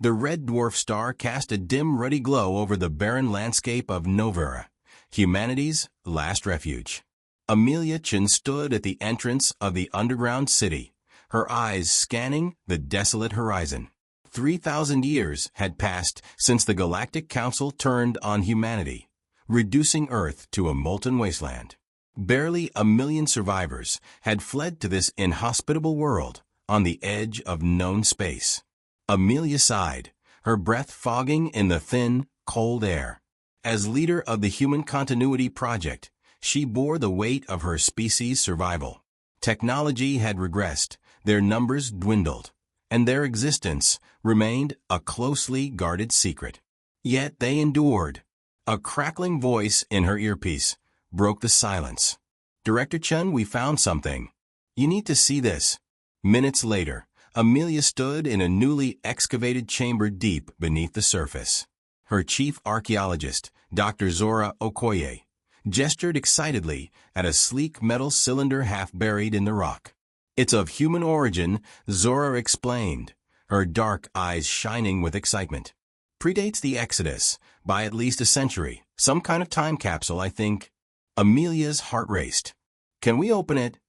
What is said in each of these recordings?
The red dwarf star cast a dim ruddy glow over the barren landscape of Novera, humanity's last refuge. Amelia Chin stood at the entrance of the underground city, her eyes scanning the desolate horizon. 3,000 years had passed since the Galactic Council turned on humanity, reducing Earth to a molten wasteland. Barely 1 million survivors had fled to this inhospitable world on the edge of known space. Amelia sighed, her breath fogging in the thin, cold air. As leader of the Human Continuity Project, she bore the weight of her species' survival. Technology had regressed, their numbers dwindled, and their existence remained a closely guarded secret. Yet they endured. A crackling voice in her earpiece broke the silence. "Director Chun, we found something. You need to see this." Minutes later, Amelia stood in a newly excavated chamber deep beneath the surface. Her chief archaeologist, Dr. Zora Okoye, gestured excitedly at a sleek metal cylinder half buried in the rock. "It's of human origin," Zora explained, her dark eyes shining with excitement. "Predates the Exodus by at least a century. Some kind of time capsule, I think." Amelia's heart raced. "Can we open it?"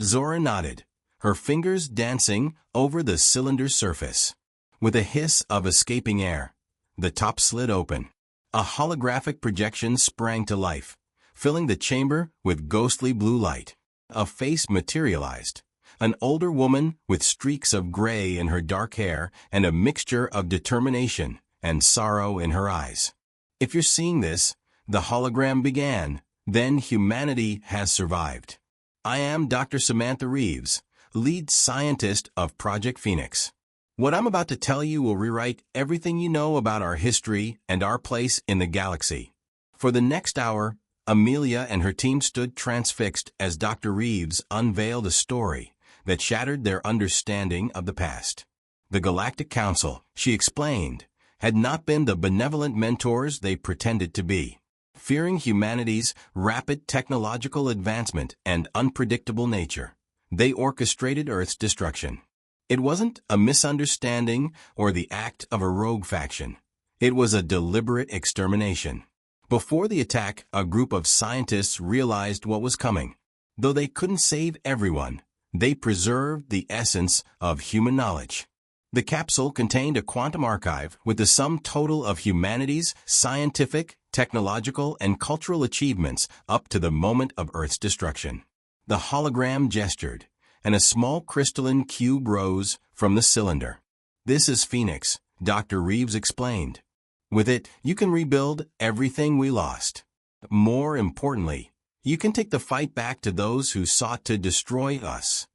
Zora nodded, her fingers dancing over the cylinder's surface. With a hiss of escaping air, the top slid open. A holographic projection sprang to life, filling the chamber with ghostly blue light. A face materialized, an older woman with streaks of gray in her dark hair and a mixture of determination and sorrow in her eyes. "If you're seeing this," the hologram began, "then humanity has survived. I am Dr. Samantha Reeves, lead scientist of Project Phoenix. What I'm about to tell you will rewrite everything you know about our history and our place in the galaxy." For the next hour, Amelia and her team stood transfixed as Dr. Reeves unveiled a story that shattered their understanding of the past. The Galactic Council, she explained, had not been the benevolent mentors they pretended to be. Fearing humanity's rapid technological advancement and unpredictable nature, they orchestrated Earth's destruction. It wasn't a misunderstanding or the act of a rogue faction. It was a deliberate extermination. Before the attack, a group of scientists realized what was coming. Though they couldn't save everyone, they preserved the essence of human knowledge. The capsule contained a quantum archive with the sum total of humanity's scientific, technological, and cultural achievements up to the moment of Earth's destruction. The hologram gestured, and a small crystalline cube rose from the cylinder. "This is Phoenix," Dr. Reeves explained. "With it, you can rebuild everything we lost. More importantly, you can take the fight back to those who sought to destroy us."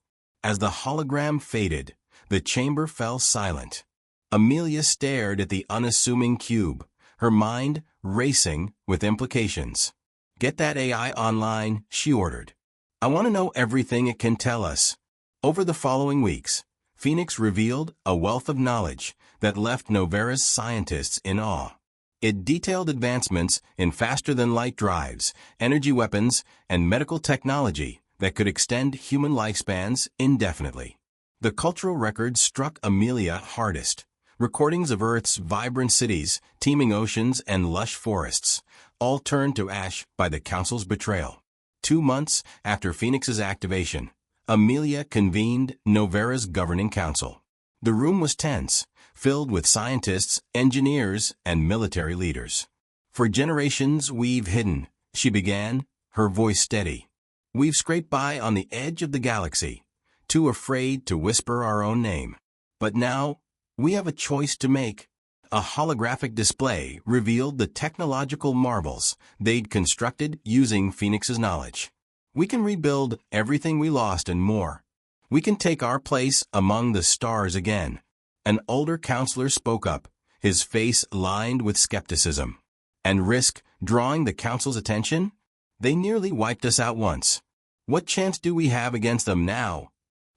As the hologram faded, the chamber fell silent. Amelia stared at the unassuming cube, her mind racing with implications. "Get that AI online," she ordered. "I want to know everything it can tell us." Over the following weeks, Phoenix revealed a wealth of knowledge that left Novera's scientists in awe. It detailed advancements in faster-than-light drives, energy weapons, and medical technology that could extend human lifespans indefinitely. The cultural record struck Amelia hardest. Recordings of Earth's vibrant cities, teeming oceans, and lush forests, all turned to ash by the Council's betrayal. 2 months after Phoenix's activation, Amelia convened Novera's governing council. The room was tense, filled with scientists, engineers, and military leaders. "For generations we've hidden," she began, her voice steady. "We've scraped by on the edge of the galaxy, too afraid to whisper our own name. But now, we have a choice to make." A holographic display revealed the technological marvels they'd constructed using Phoenix's knowledge. "We can rebuild everything we lost and more. We can take our place among the stars again." An older counselor spoke up, his face lined with skepticism. "And risk drawing the council's attention? They nearly wiped us out once. What chance do we have against them now?"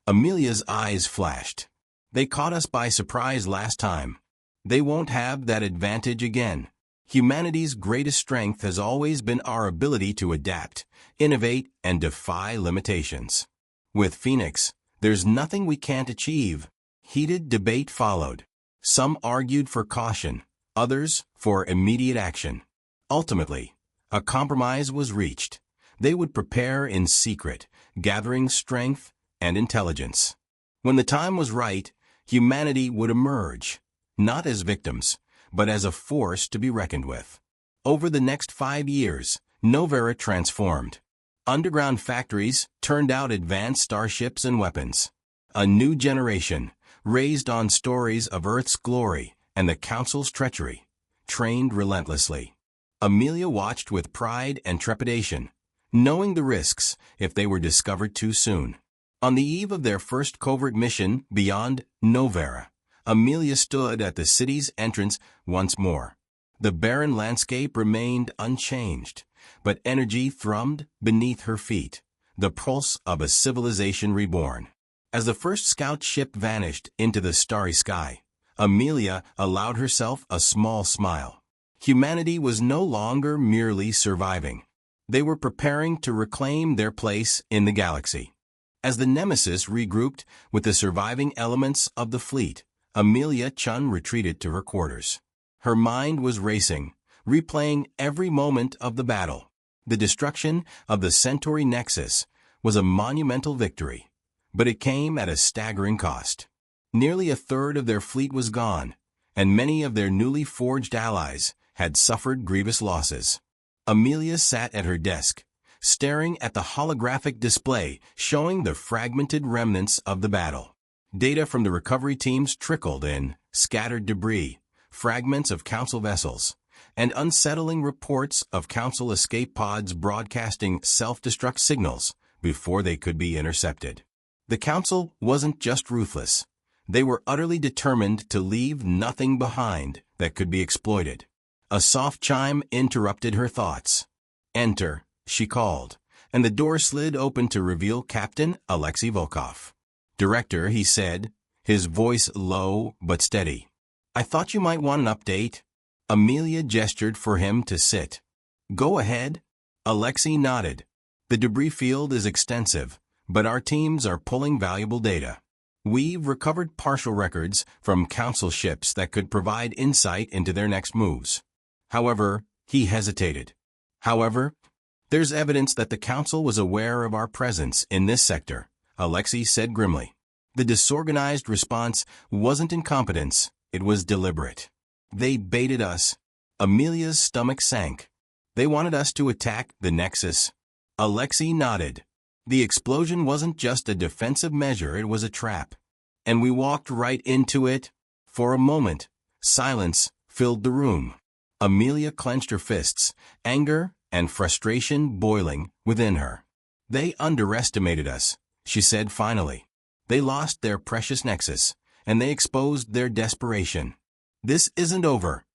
Amelia's eyes flashed. "They caught us by surprise last time. They won't have that advantage again. Humanity's greatest strength has always been our ability to adapt, innovate, and defy limitations. With Phoenix, there's nothing we can't achieve." Heated debate followed. Some argued for caution, others for immediate action. Ultimately, a compromise was reached. They would prepare in secret, gathering strength and intelligence. When the time was right, humanity would emerge, not as victims, but as a force to be reckoned with. Over the next 5 years, Novera transformed. Underground factories turned out advanced starships and weapons. A new generation, raised on stories of Earth's glory and the Council's treachery, trained relentlessly. Amelia watched with pride and trepidation, knowing the risks if they were discovered too soon. On the eve of their first covert mission beyond Novera, Amelia stood at the city's entrance once more. The barren landscape remained unchanged, but energy thrummed beneath her feet, the pulse of a civilization reborn. As the first scout ship vanished into the starry sky, Amelia allowed herself a small smile. Humanity was no longer merely surviving. They were preparing to reclaim their place in the galaxy. As the Nemesis regrouped with the surviving elements of the fleet, Amelia Chun retreated to her quarters. Her mind was racing, replaying every moment of the battle. The destruction of the Centauri Nexus was a monumental victory, but it came at a staggering cost. Nearly a third of their fleet was gone, and many of their newly forged allies had suffered grievous losses. Amelia sat at her desk, staring at the holographic display showing the fragmented remnants of the battle. Data from the recovery teams trickled in, scattered debris, fragments of Council vessels, and unsettling reports of Council escape pods broadcasting self-destruct signals before they could be intercepted. The Council wasn't just ruthless. They were utterly determined to leave nothing behind that could be exploited. A soft chime interrupted her thoughts. "Enter," she called, and the door slid open to reveal Captain Alexei Volkov. "Director," he said, his voice low but steady. "I thought you might want an update." Amelia gestured for him to sit. "Go ahead." Alexei nodded. "The debris field is extensive, but our teams are pulling valuable data. We've recovered partial records from Council ships that could provide insight into their next moves." However, he hesitated. There's evidence that the Council was aware of our presence in this sector," Alexei said grimly. "The disorganized response wasn't incompetence, it was deliberate. They baited us." Amelia's stomach sank. "They wanted us to attack the Nexus." Alexei nodded. "The explosion wasn't just a defensive measure, it was a trap. And we walked right into it." For a moment, silence filled the room. Amelia clenched her fists, anger and frustration boiling within her. "They underestimated us," she said finally. "They lost their precious Nexus, and they exposed their desperation. This isn't over,"